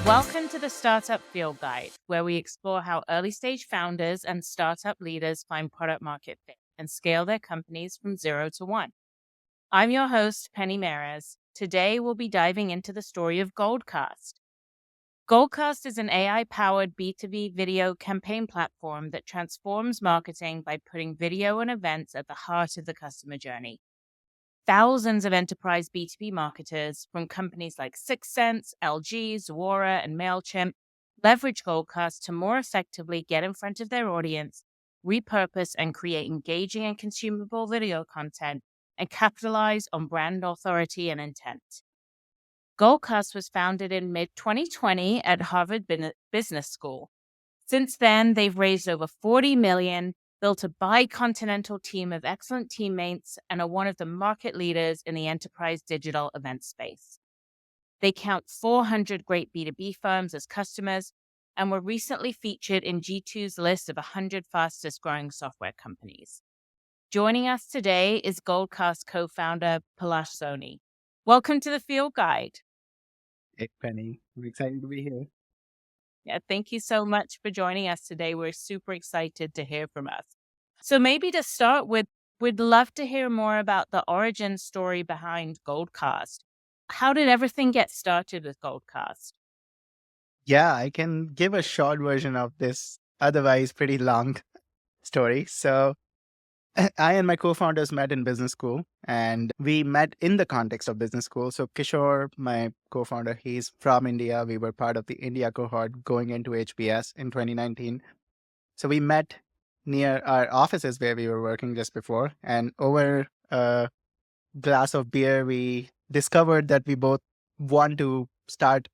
Welcome to the Startup Field Guide, where we explore how early stage founders and startup leaders find product market fit and scale their companies from 0 to 1. I'm your host, Penny Mares. Today, we'll be diving into the story of Goldcast. Goldcast is an AI-powered B2B video campaign platform that transforms marketing by putting video and events at the heart of the customer journey. Thousands of enterprise B2B marketers from companies like 6sense, LG, Zuora, and Mailchimp leverage Goldcast to more effectively get in front of their audience, repurpose and create engaging and consumable video content, and capitalize on brand authority and intent. Goldcast was founded in mid-2020 at Harvard Business School. Since then, they've raised over $40 million, built a bi-continental team of excellent teammates, and are one of the market leaders in the enterprise digital event space. They count 400 great B2B firms as customers and were recently featured in G2's list of 100 fastest growing software companies. Joining us today is Goldcast co-founder Palash Soni. Welcome to the Field Guide. Hey, Penny. I'm excited to be here. Yeah, thank you so much for joining us today. We're super excited to hear from us. So maybe to start with, we'd love to hear more about the origin story behind Goldcast. How did everything get started with Goldcast? Yeah, I can give a short version of this otherwise pretty long story. So, I and my co-founders met in business school, and we met in the context of business school. So Kishore, my co-founder, he's from India. We were part of the India cohort going into HBS in 2019. So we met near our offices where we were working just before, and over a glass of beer, we discovered that we both want to start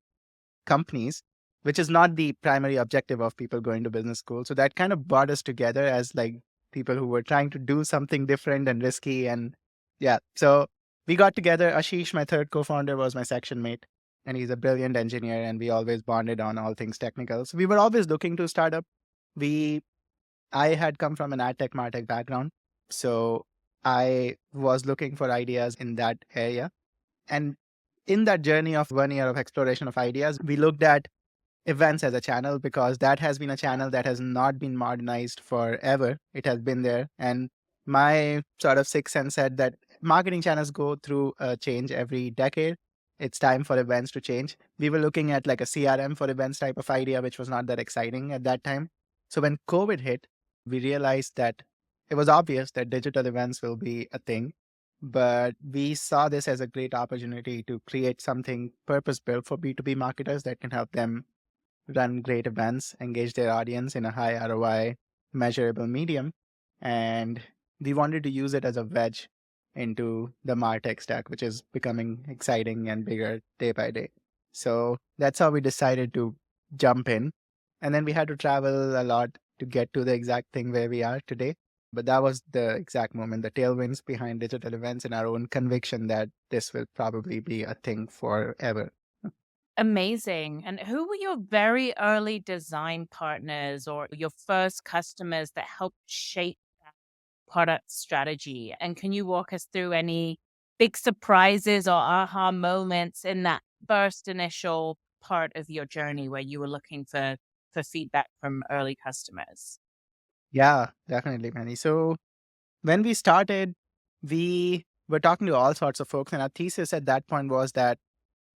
companies, which is not the primary objective of people going to business school. So that kind of brought us together as like people who were trying to do something different and risky. And yeah, so we got together. Ashish, my third co-founder, was my section mate, and he's a brilliant engineer, and we always bonded on all things technical. So we were always looking to start up. I had come from an ad tech, martech background. So I was looking for ideas in that area. And in that journey of 1 year of exploration of ideas, we looked at events as a channel because that has been a channel that has not been modernized forever. It has been there. And my sort of sixth sense said that marketing channels go through a change every decade. It's time for events to change. We were looking at like a CRM for events type of idea, which was not that exciting at that time. So when COVID hit, we realized that it was obvious that digital events will be a thing. But we saw this as a great opportunity to create something purpose built for B2B marketers that can help them run great events, engage their audience in a high ROI, measurable medium. And we wanted to use it as a wedge into the MarTech stack, which is becoming exciting and bigger day by day. So that's how we decided to jump in. And then we had to travel a lot to get to the exact thing where we are today. But that was the exact moment, the tailwinds behind digital events and our own conviction that this will probably be a thing forever. Amazing. And who were your very early design partners or your first customers that helped shape that product strategy? And can you walk us through any big surprises or aha moments in that first initial part of your journey where you were looking for feedback from early customers? Yeah, definitely, Manny. So when we started, we were talking to all sorts of folks, and our thesis at that point was that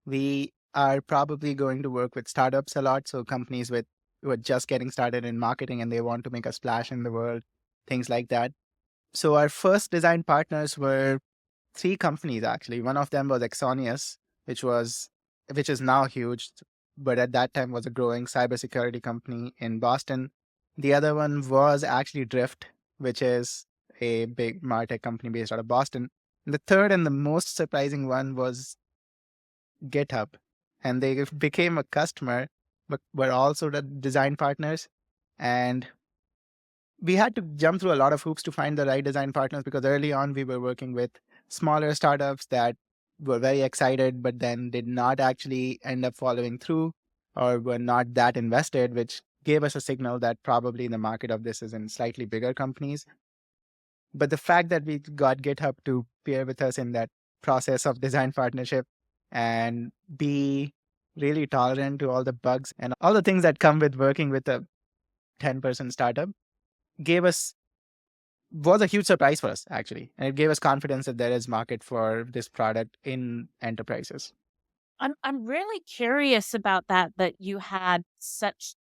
we are probably going to work with startups a lot. So companies who are just getting started in marketing and they want to make a splash in the world, things like that. So our first design partners were three companies actually. One of them was Exonius, which is now huge, but at that time was a growing cybersecurity company in Boston. The other one was actually Drift, which is a big MarTech company based out of Boston. And the third and the most surprising one was GitHub. And they became a customer, but were also the design partners. And we had to jump through a lot of hoops to find the right design partners because early on we were working with smaller startups that were very excited, but then did not actually end up following through or were not that invested, which gave us a signal that probably the market of this is in slightly bigger companies. But the fact that we got GitHub to pair with us in that process of design partnership and be really tolerant to all the bugs and all the things that come with working with a 10-person startup, gave us was a huge surprise for us actually, and it gave us confidence that there is market for this product in enterprises. I'm really curious about that you had such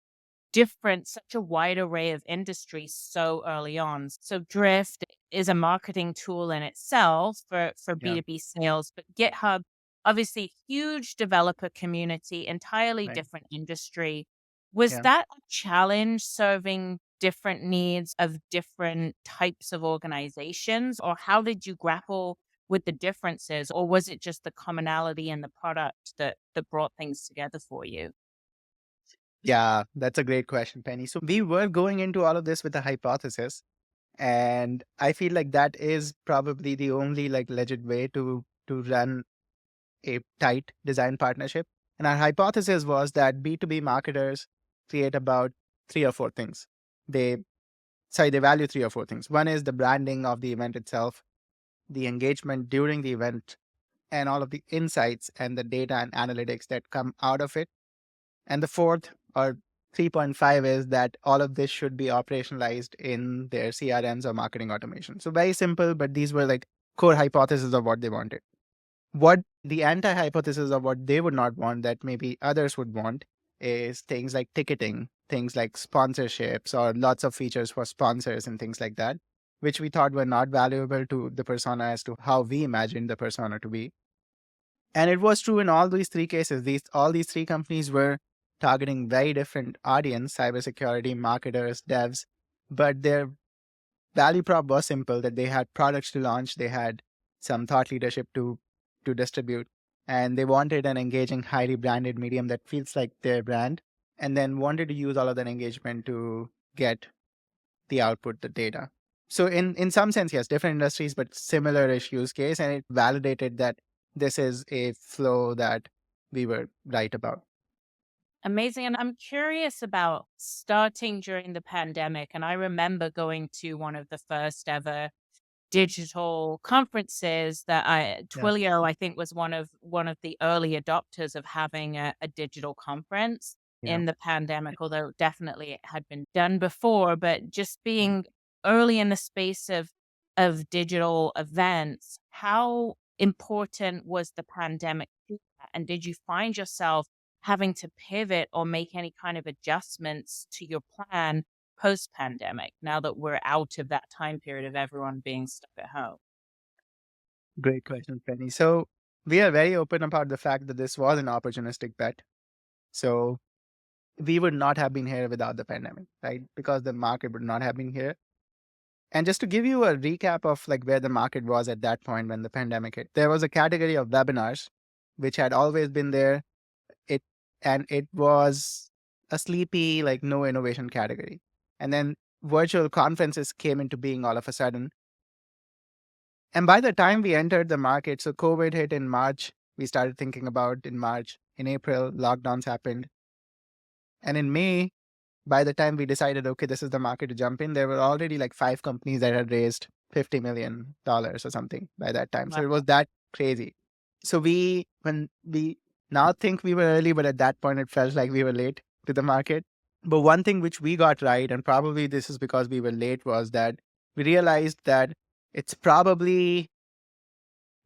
a wide array of industries so early on. So Drift is a marketing tool in itself for Yeah, B2B sales, but GitHub, obviously huge developer community, entirely right. different industry. Was Yeah. that a challenge serving different needs of different types of organizations, or how did you grapple with the differences, or was it just the commonality in the product that brought things together for you? Yeah, that's a great question, Penny. So we were going into all of this with a hypothesis, and I feel like that is probably the only like legit way to run a tight design partnership. And our hypothesis was that B2B marketers create about three or four things. They they value three or four things. One is the branding of the event itself, the engagement during the event, and all of the insights and the data and analytics that come out of it. And the fourth, or 3.5, is that all of this should be operationalized in their CRMs or marketing automation. So very simple, but these were like core hypotheses of what they wanted. What the anti hypothesis of what they would not want that maybe others would want is things like ticketing, things like sponsorships, or lots of features for sponsors and things like that, which we thought were not valuable to the persona as to how we imagined the persona to be. And it was true in all these three cases. All these three companies were targeting very different audience, cybersecurity, marketers, devs, but their value prop was simple that they had products to launch, they had some thought leadership to distribute, and they wanted an engaging, highly branded medium that feels like their brand, and then wanted to use all of that engagement to get the output, the data. So in some sense, yes, different industries, but similar-ish use case, and it validated that this is a flow that we were right about. Amazing. And I'm curious about starting during the pandemic. And I remember going to one of the first ever digital conferences Yeah, Twilio, I think, was one of the early adopters of having a digital conference yeah, in the pandemic, although definitely it had been done before, but just right. being early in the space of digital events, how important was the pandemic to that? And did you find yourself having to pivot or make any kind of adjustments to your plan post pandemic now that we're out of that time period of everyone being stuck at home? Great question, Penny. So we are very open about the fact that this was an opportunistic bet. So we would not have been here without the pandemic, right? Because the market would not have been here. And just to give you a recap of like where the market was at that point when the pandemic hit, there was a category of webinars which had always been there. It and it was a sleepy, like no innovation category. And then virtual conferences came into being all of a sudden. And by the time we entered the market, so COVID hit in March, we started thinking about in March. In April, lockdowns happened. And in May, by the time we decided, okay, this is the market to jump in, there were already like five companies that had raised $50 million or something by that time. So Wow. it was that crazy. So when we now think we were early, but at that point it felt like we were late to the market. But one thing which we got right, and probably this is because we were late, was that we realized that it's probably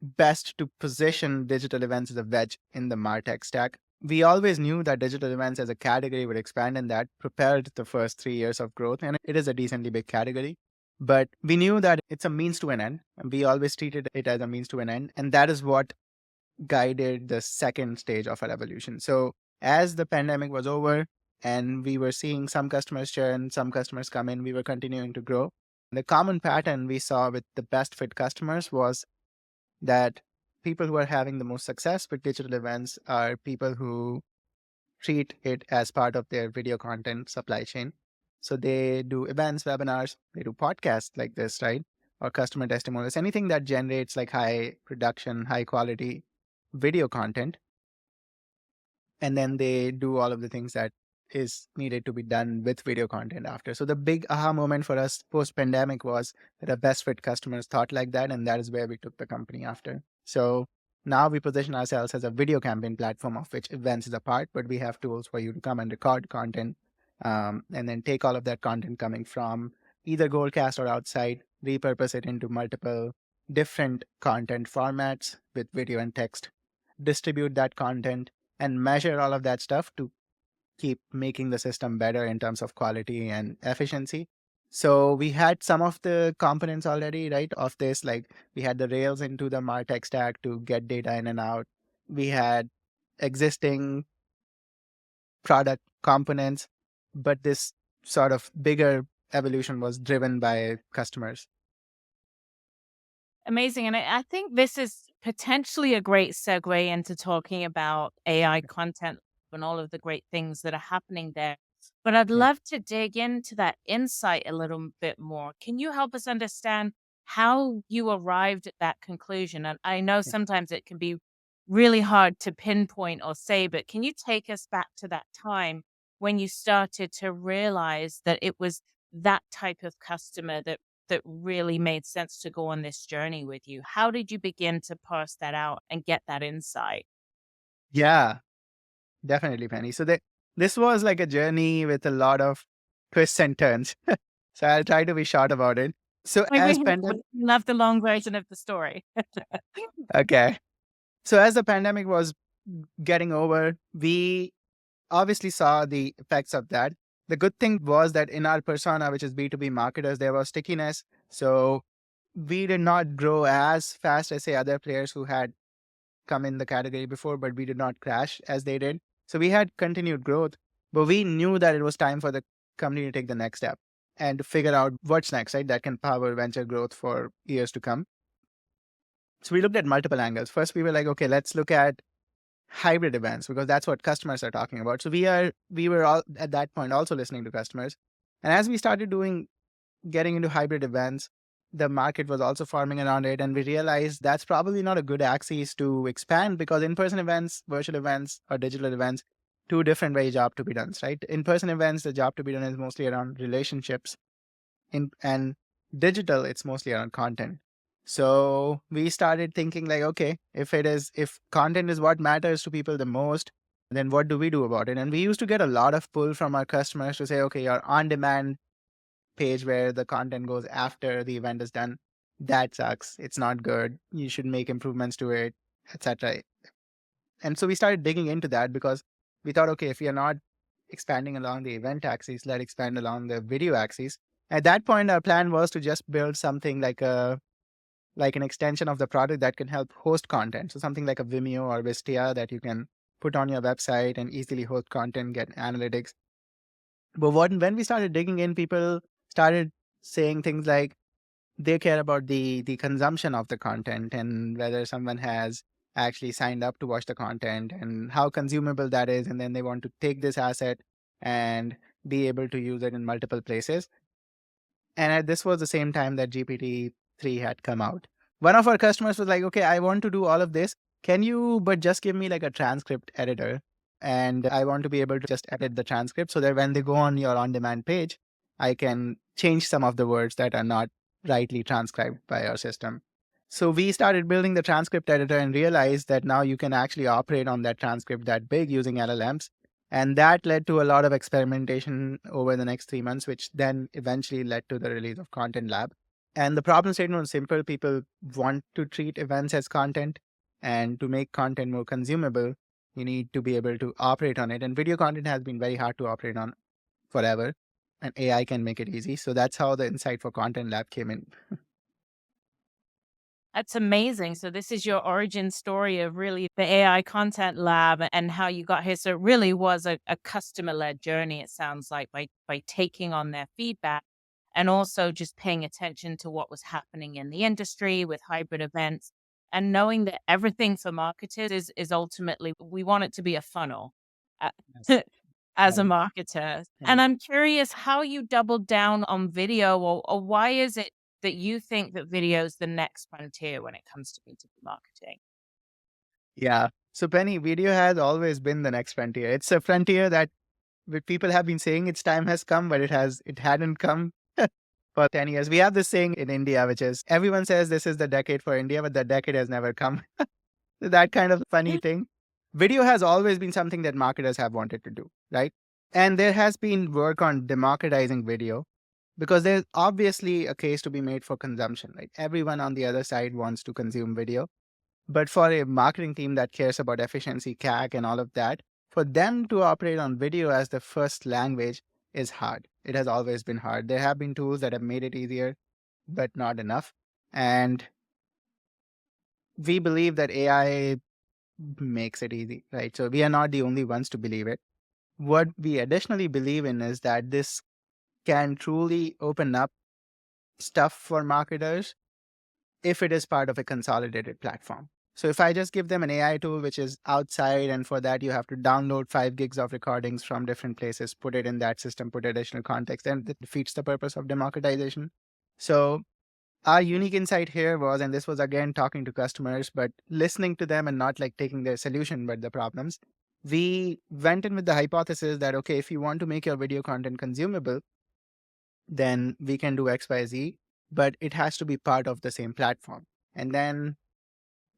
best to position digital events as a wedge in the MarTech stack. We always knew that digital events as a category would expand, and that propelled the first 3 years of growth. And it is a decently big category. But we knew that it's a means to an end. And we always treated it as a means to an end. And that is what guided the second stage of our evolution. So as the pandemic was over and we were seeing some customers churn, some customers come in, we were continuing to grow. The common pattern we saw with the best fit customers was that people who are having the most success with digital events are people who treat it as part of their video content supply chain. So they do events, webinars, they do podcasts like this, right? Or customer testimonials, anything that generates like high production, high quality video content. And then they do all of the things that is needed to be done with video content after. So the big aha moment for us post pandemic was that our best fit customers thought like that. And that is where we took the company after. So Now we position ourselves as a video campaign platform, of which events is a part, but we have tools for you to come and record content, and then take all of that content coming from either Goldcast or outside, repurpose it into multiple different content formats with video and text, distribute that content, and measure all of that stuff to keep making the system better in terms of quality and efficiency. So we had some of the components already, right, of this. Like we had the Rails into the MarTech stack to get data in and out. We had existing product components, but this sort of bigger evolution was driven by customers. Amazing. And I think this is potentially a great segue into talking about AI content and all of the great things that are happening there. But I'd Yeah. love to dig into that insight a little bit more. Can you help us understand how you arrived at that conclusion? And I know Yeah. sometimes it can be really hard to pinpoint or say, but can you take us back to that time when you started to realize that it was that type of customer that really made sense to go on this journey with you? How did you begin to parse that out and get that insight? Yeah, definitely, Penny. So this was like a journey with a lot of twists and turns. So I'll try to be short about it. So as We pandemic, love the long version of the story. okay. So as the pandemic was getting over, we obviously saw the effects of that. The good thing was that in our persona, which is B2B marketers, there was stickiness. So we did not grow as fast as, say, other players who had come in the category before, but we did not crash as they did. So we had continued growth, but we knew that it was time for the company to take the next step and to figure out what's next, right? That can power venture growth for years to come. So we looked at multiple angles. First, we were like, okay, let's look at hybrid events because that's what customers are talking about. So we were all at that point also listening to customers. And as we started getting into hybrid events, the market was also forming around it. And we realized that's probably not a good axis to expand because in-person events, virtual events, or digital events, two different way job to be done, right? In-person events, the job to be done is mostly around relationships. And digital, it's mostly around content. So we started thinking like, okay, if content is what matters to people the most, then what do we do about it? And we used to get a lot of pull from our customers to say, okay, your on-demand page where the content goes after the event is done, that sucks. It's not good. You should make improvements to it, etc. And so we started digging into that because we thought, okay, if we are not expanding along the event axis, let's expand along the video axis. At that point, our plan was to just build something like an extension of the product that can help host content. So something like a Vimeo or Wistia that you can put on your website and easily host content, get analytics. But when we started digging in, people started saying things like they care about the consumption of the content and whether someone has actually signed up to watch the content and how consumable that is, and then they want to take this asset and be able to use it in multiple places. And this was the same time that GPT-3 had come out. One of our customers was like, okay, I want to do all of this. Can you, but just give me like a transcript editor. And I want to be able to just edit the transcript so that when they go on your on demand page, I can change some of the words that are not rightly transcribed by our system. So we started building the transcript editor and realized that now you can actually operate on that transcript that big using LLMs. And that led to a lot of experimentation over the next 3 months, which then eventually led to the release of ContentLab. And the problem statement was simple. People want to treat events as content, and to make content more consumable, you need to be able to operate on it. And video content has been very hard to operate on forever, and AI can make it easy. So that's how the insight for ContentLab came in. That's amazing. So this is your origin story of really the AI content lab and how you got here. So it really was a customer-led journey, it sounds like, by taking on their feedback and also just paying attention to what was happening in the industry with hybrid events and knowing that everything for marketers is ultimately we want it to be a funnel Yes. as a Right. marketer. And Right. I'm curious how you doubled down on video or why is it that you think that video is the next frontier when it comes to B2B marketing? Yeah. So Penny, video has always been the next frontier. It's a frontier that people have been saying its time has come, but it hadn't come for 10 years. We have this saying in India, which is everyone says this is the decade for India, but the decade has never come. that kind of funny thing. Video has always been something that marketers have wanted to do, right? And there has been work on democratizing video because there's obviously a case to be made for consumption, right? Everyone on the other side wants to consume video. But for a marketing team that cares about efficiency, CAC, and all of that, for them to operate on video as the first language is hard. It has always been hard. There have been tools that have made it easier, but not enough. And we believe that AI makes it easy, right? So we are not the only ones to believe it. What we additionally believe in is that this can truly open up stuff for marketers if it is part of a consolidated platform. So if I just give them an AI tool, which is outside, and for that you have to download 5 gigs of recordings from different places, put it in that system, put additional context, then it defeats the purpose of democratization. So our unique insight here was, and this was again talking to customers, but listening to them and not like taking their solution, but the problems. We went in with the hypothesis that, okay, if you want to make your video content consumable, then we can do X, Y, Z, but it has to be part of the same platform. And then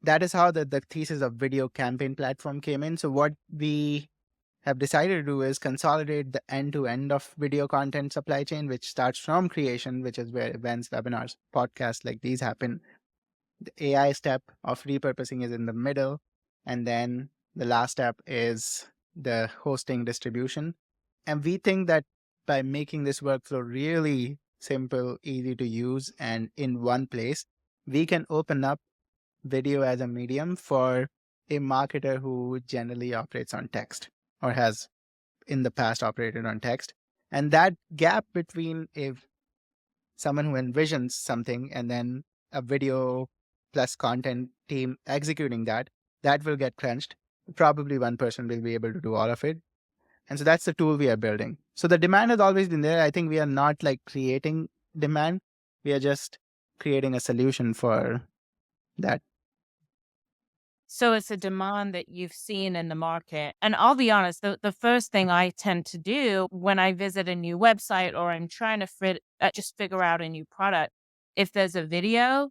that is how the thesis of video campaign platform came in. So what we have decided to do is consolidate the end-to-end of video content supply chain, which starts from creation, which is where events, webinars, podcasts like these happen. The AI step of repurposing is in the middle. And then the last step is the hosting distribution. And we think that by making this workflow really simple, easy to use, and in one place, we can open up video as a medium for a marketer who generally operates on text or has in the past operated on text. And that gap between someone who envisions something and then a video plus content team executing that will get crunched. Probably one person will be able to do all of it. And so that's the tool we are building. So the demand has always been there. I think we are not like creating demand. We are just creating a solution for that. So it's a demand that you've seen in the market. And I'll be honest, the first thing I tend to do when I visit a new website or I'm trying to just figure out a new product, if there's a video,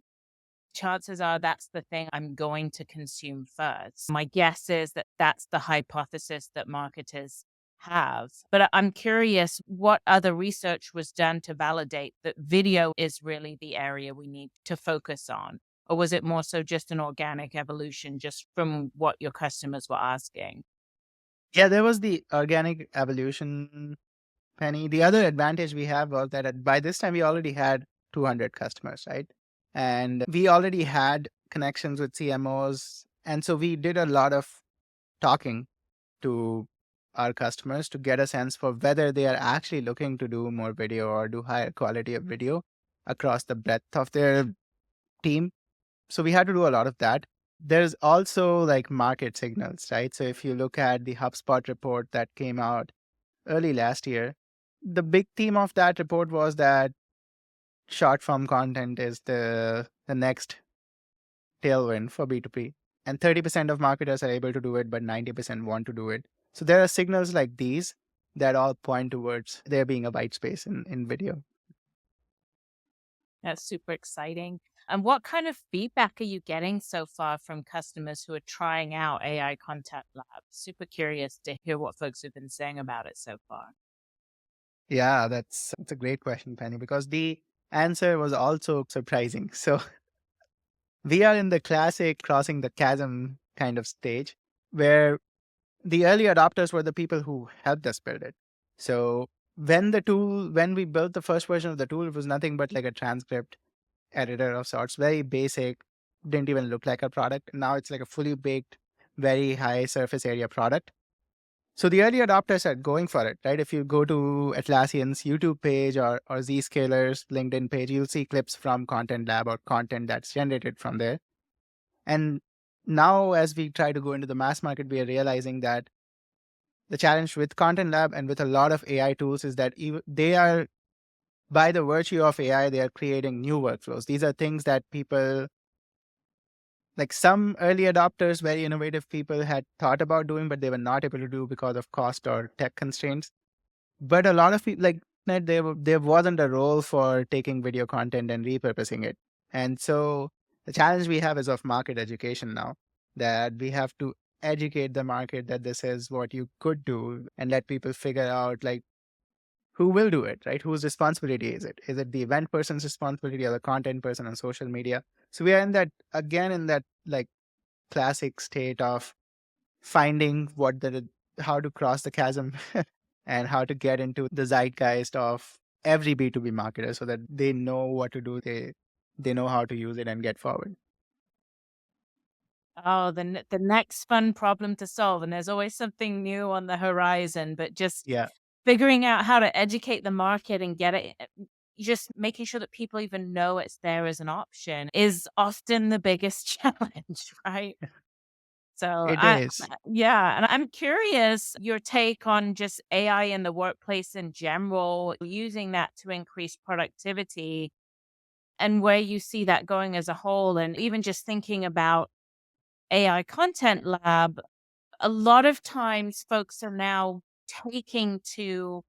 chances are that's the thing I'm going to consume first. My guess is that that's the hypothesis that marketers have. But I'm curious what other research was done to validate that video is really the area we need to focus on. Or was it more so just an organic evolution just from what your customers were asking? Yeah, there was the organic evolution, Penny. The other advantage we have was that by this time we already had 200 customers, right? And we already had connections with CMOs. And so we did a lot of talking to our customers to get a sense for whether they are actually looking to do more video or do higher quality of video across the breadth of their team. So we had to do a lot of that. There's also like market signals, right? So if you look at the HubSpot report that came out early last year, the big theme of that report was that short form content is the next tailwind for B2B. And 30% of marketers are able to do it, but 90% want to do it. So there are signals like these that all point towards there being a white space in video. That's super exciting. And what kind of feedback are you getting so far from customers who are trying out AI Content Lab? Super curious to hear what folks have been saying about it so far. Yeah, that's a great question, Penny, because the answer was also surprising. So we are in the classic crossing the chasm kind of stage where the early adopters were the people who helped us build it. So when we built the first version of the tool, it was nothing but like a transcript editor of sorts, very basic, didn't even look like a product. Now it's like a fully baked, very high surface area product. So the early adopters are going for it, right? If you go to Atlassian's YouTube page or Zscaler's LinkedIn page, you'll see clips from ContentLab or content that's generated from there. And now as we try to go into the mass market, we are realizing that the challenge with ContentLab and with a lot of AI tools is that they are, by the virtue of AI, they are creating new workflows. These are things that people, like some early adopters, very innovative people had thought about doing, but they were not able to do because of cost or tech constraints. But a lot of people, like there wasn't a role for taking video content and repurposing it. And so the challenge we have is of market education now. that we have to educate the market that this is what you could do and let people figure out like who will do it, right? Whose responsibility is it? Is it the event person's responsibility or the content person on social media? So we are in that again in that like classic state of finding how to cross the chasm and how to get into the zeitgeist of every B2B marketer so that they know what to do, they know how to use it and get forward. Oh, the next fun problem to solve, and there's always something new on the horizon, but just Yeah, figuring out how to educate the market and get it just making sure that people even know it's there as an option is often the biggest challenge, right? So it is. yeah, and I'm curious your take on just AI in the workplace in general, using that to increase productivity and where you see that going as a whole. And even just thinking about AI Content Lab, a lot of times folks are now taking to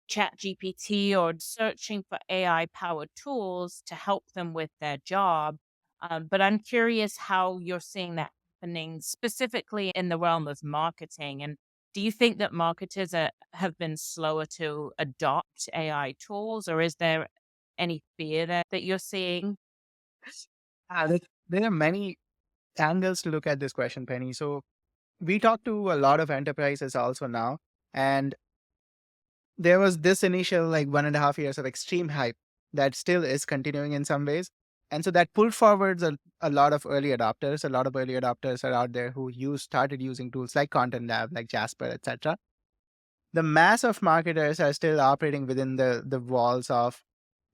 ChatGPT or searching for AI powered tools to help them with their job. But I'm curious how you're seeing that happening specifically in the realm of marketing. And do you think that marketers have been slower to adopt AI tools, or is there any fear that you're seeing? There are many angles to look at this question, Penny. So we talk to a lot of enterprises also now, and there was this initial like 1.5 years of extreme hype that still is continuing in some ways. And so that pulled forwards a lot of early adopters. A lot of early adopters are out there who started using tools like ContentLab, like Jasper, etc. The mass of marketers are still operating within the walls of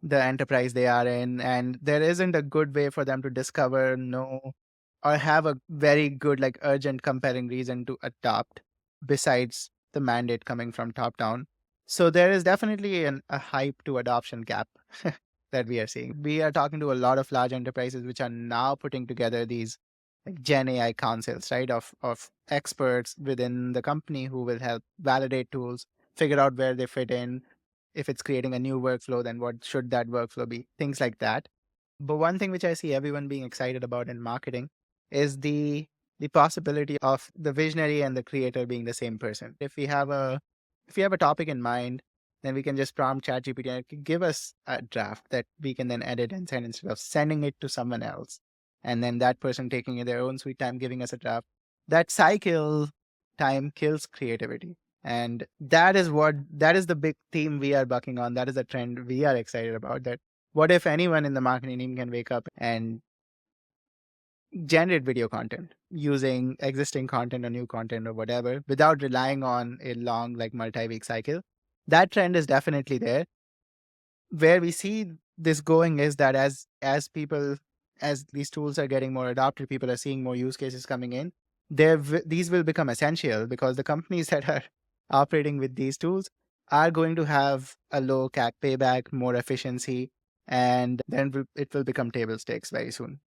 the enterprise they are in, and there isn't a good way for them to discover, know, or have a very good, like urgent, compelling reason to adopt besides the mandate coming from top down. So there is definitely a hype to adoption gap that we are seeing. We are talking to a lot of large enterprises which are now putting together these like Gen AI councils, right? Of experts within the company who will help validate tools, figure out where they fit in. If it's creating a new workflow, then what should that workflow be? Things like that. But one thing which I see everyone being excited about in marketing is the possibility of the visionary and the creator being the same person. If we have a topic in mind, then we can just prompt ChatGPT and it can give us a draft that we can then edit and send instead of sending it to someone else. And then that person taking in their own sweet time giving us a draft. That cycle time kills creativity. And that is the big theme we are bucking on. That is the trend we are excited about. That what if anyone in the marketing team can wake up and generate video content using existing content or new content or whatever without relying on a long, like multi-week cycle? That trend is definitely there. Where we see this going is that as these tools are getting more adopted, people are seeing more use cases coming in. These will become essential because the companies that are operating with these tools are going to have a low CAC payback, more efficiency, and then it will become table stakes very soon.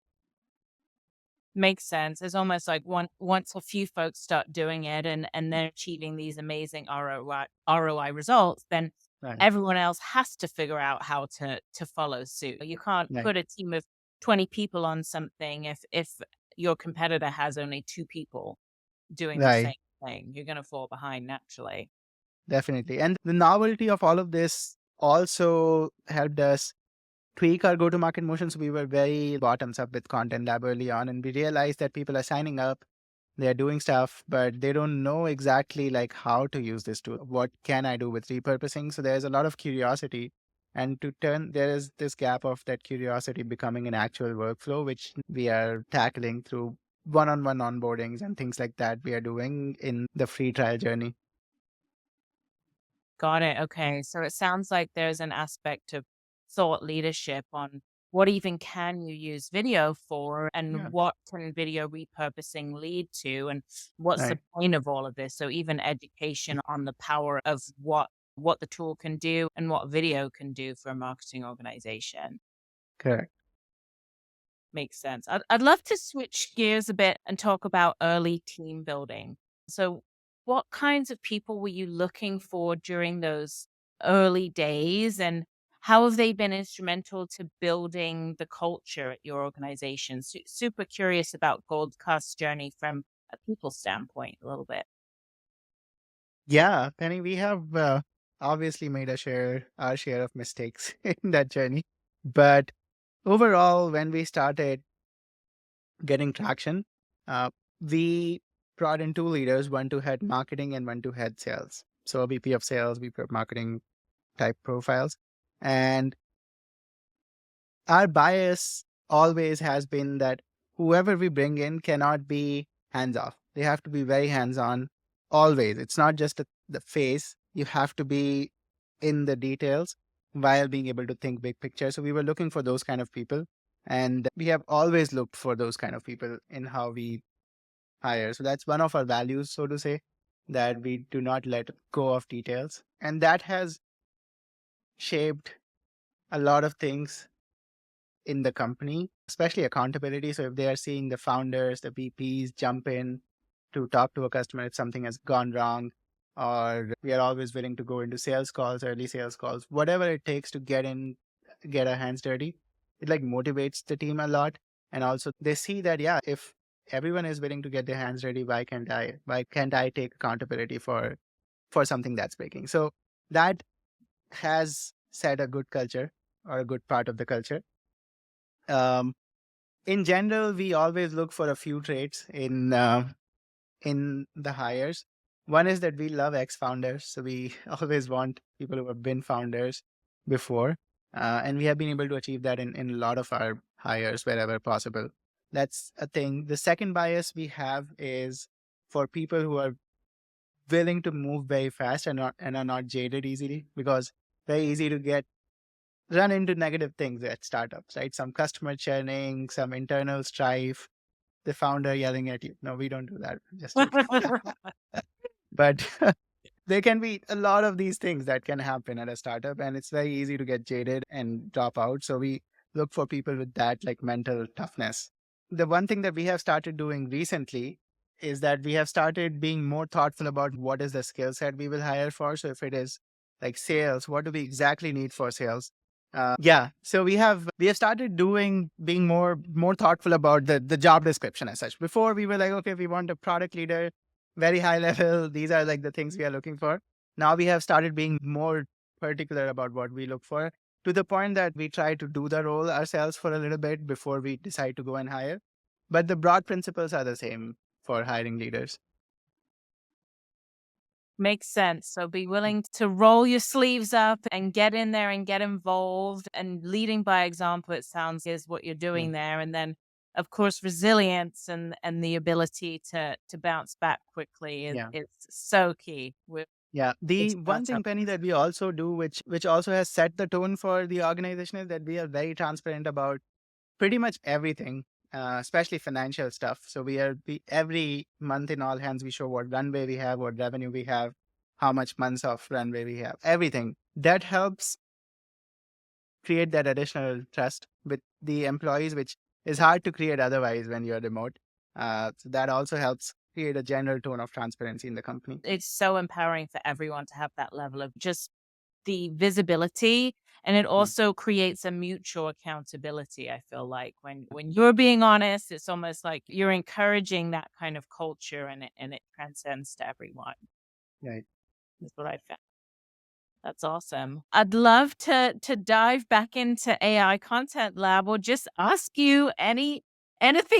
Makes sense. It's almost like once a few folks start doing it and they're achieving these amazing ROI results, then Right. everyone else has to figure out how to follow suit. You can't Right. put a team of 20 people on something if your competitor has only 2 people doing the same Right. thing. You're going to fall behind naturally. Definitely. And the novelty of all of this also helped us tweak our go to market motion. So we were very bottoms up with Content Lab early on, and we realized that people are signing up, they are doing stuff, but they don't know exactly like how to use this tool. What can I do with repurposing? So there's a lot of curiosity. And there is this gap of that curiosity becoming an actual workflow, which we are tackling through one on one onboardings and things like that we are doing in the free trial journey. Got it. Okay. So it sounds like there's an aspect of thought leadership on what even can you use video for and Yeah. what can video repurposing lead to and what's the Right. point of all of this. So even education on the power of what the tool can do and what video can do for a marketing organization. Correct. Makes sense. I'd love to switch gears a bit and talk about early team building. So, what kinds of people were you looking for during those early days? And how have they been instrumental to building the culture at your organization? Super curious about Goldcast's journey from a people standpoint a little bit. Yeah, Penny, we have obviously made our share of mistakes in that journey. But overall, when we started getting traction, uh, we brought in two leaders, one to head marketing and one to head sales. So a VP of sales, VP of marketing type profiles. And our bias always has been that whoever we bring in cannot be hands off. They have to be very hands on always. It's not just the face, you have to be in the details while being able to think big picture. So we were looking for those kind of people. And we have always looked for those kind of people in how we hire. So that's one of our values, so to say, that we do not let go of details. And that has shaped a lot of things in the company, especially accountability. So if they are seeing the founders, the VPs jump in to talk to a customer if something has gone wrong, or we are always willing to go into sales calls, early sales calls, whatever it takes to get our hands dirty, it like motivates the team a lot. And also they see that, yeah, if everyone is willing to get their hands dirty, why can't I take accountability for something that's breaking? So that has set a good culture or a good part of the culture. Um, in general, we always look for a few traits in the hires. One is that we love ex-founders, so we always want people who have been founders before, and we have been able to achieve that in a lot of our hires wherever possible. That's a thing. The second bias we have is for people who are willing to move very fast and are not jaded easily, because very easy to get run into negative things at startups, right? Some customer churning, some internal strife, the founder yelling at you. No, we don't do that. Just joking. But there can be a lot of these things that can happen at a startup, and it's very easy to get jaded and drop out. So we look for people with that like mental toughness. The one thing that we have started doing recently is that we have started being more thoughtful about what is the skill set we will hire for. So if it is like sales, what do we exactly need for sales? Yeah, so we have started being more thoughtful about the job description as such. Before we were like, okay, we want a product leader, very high level. These are like the things we are looking for. Now we have started being more particular about what we look for, to the point that we try to do the role ourselves for a little bit before we decide to go and hire. But the broad principles are the same for hiring leaders. Makes sense. So be willing to roll your sleeves up and get in there and get involved, and leading by example, it sounds, is what you're doing there. And then of course resilience and the ability to bounce back quickly is so key with Yeah. The one thing, startup. Penny, that we also do, which also has set the tone for the organization, is that we are very transparent about pretty much everything, especially financial stuff. So we every month in all hands we show what runway we have, what revenue we have, how much months of runway we have, everything. That helps create that additional trust with the employees, which is hard to create otherwise when you're remote. So that also helps create a general tone of transparency in the company. It's so empowering for everyone to have that level of just the visibility, and it also creates a mutual accountability. I feel like when you're being honest, it's almost like you're encouraging that kind of culture, and it transcends to everyone. Right. That's what I found. That's awesome. I'd love to dive back into AI Content Lab, or just ask you anything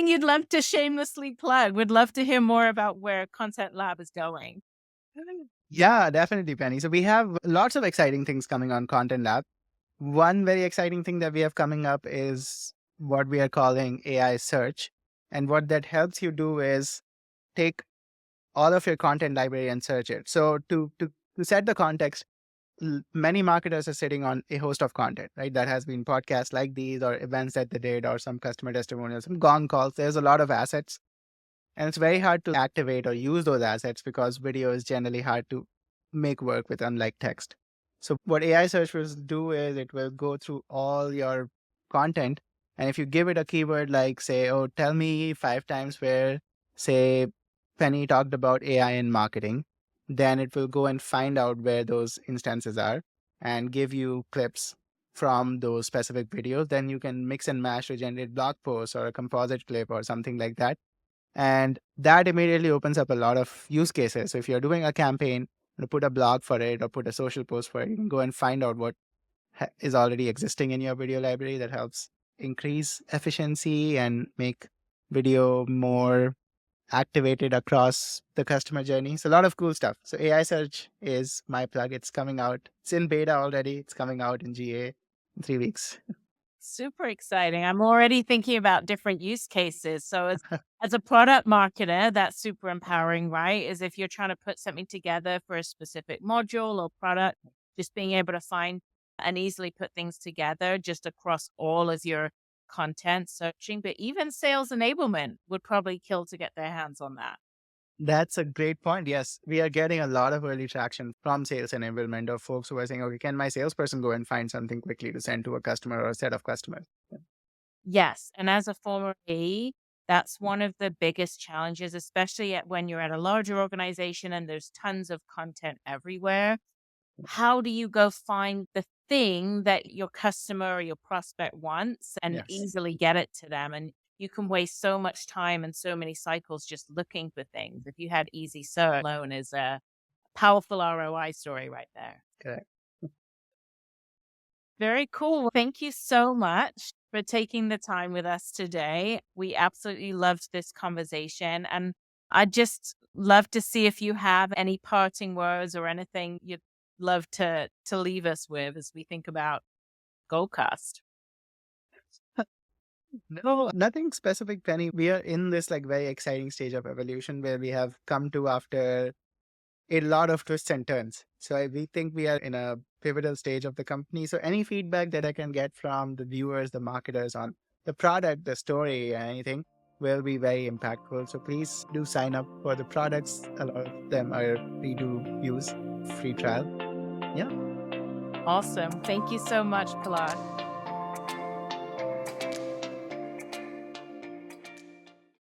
you'd love to shamelessly plug. We'd love to hear more about where Content Lab is going. Yeah, definitely, Penny. So we have lots of exciting things coming on Content Lab. One very exciting thing that we have coming up is what we are calling AI search. And what that helps you do is take all of your content library and search it. So to set the context, many marketers are sitting on a host of content, right? That has been podcasts like these, or events that they did, or some customer testimonials, some gong calls. There's a lot of assets, and it's very hard to activate or use those assets because video is generally hard to make work with, unlike text. So what AI search will do is it will go through all your content. And if you give it a keyword like, say, oh, tell me 5 times where, say, Penny talked about AI in marketing, then it will go and find out where those instances are and give you clips from those specific videos, then you can mix and match to generate blog posts or a composite clip or something like that. And that immediately opens up a lot of use cases. So if you're doing a campaign, you put a blog for it or put a social post for it, you can go and find out what is already existing in your video library that helps increase efficiency and make video more activated across the customer journey. So a lot of cool stuff. So AI search is my plug. It's coming out. It's in beta already. It's coming out in GA in 3 weeks. Super exciting. I'm already thinking about different use cases. So as a product marketer, that's super empowering, right? Is if you're trying to put something together for a specific module or product, just being able to find and easily put things together just across all of your content searching, but even sales enablement would probably kill to get their hands on that. That's a great point. Yes, we are getting a lot of early traction from sales enablement of folks who are saying, okay, can my salesperson go and find something quickly to send to a customer or a set of customers? Yes. And as a former AE, that's one of the biggest challenges, especially when you're at a larger organization and there's tons of content everywhere. How do you go find the thing that your customer or your prospect wants and Yes. easily get it to them? And you can waste so much time and so many cycles just looking for things. If you had easy search alone is a powerful ROI story right there. Correct. Very cool. Thank you so much for taking the time with us today. We absolutely loved this conversation. And I'd just love to see if you have any parting words or anything you'd love to leave us with as we think about Goldcast. No, nothing specific, Penny. We are in this like very exciting stage of evolution where we have come to after a lot of twists and turns. So we think we are in a pivotal stage of the company. So any feedback that I can get from the viewers, the marketers on the product, the story, anything will be very impactful. So please do sign up for the products. A lot of them are free to use, free trial. Yeah. Awesome. Thank you so much, Palash.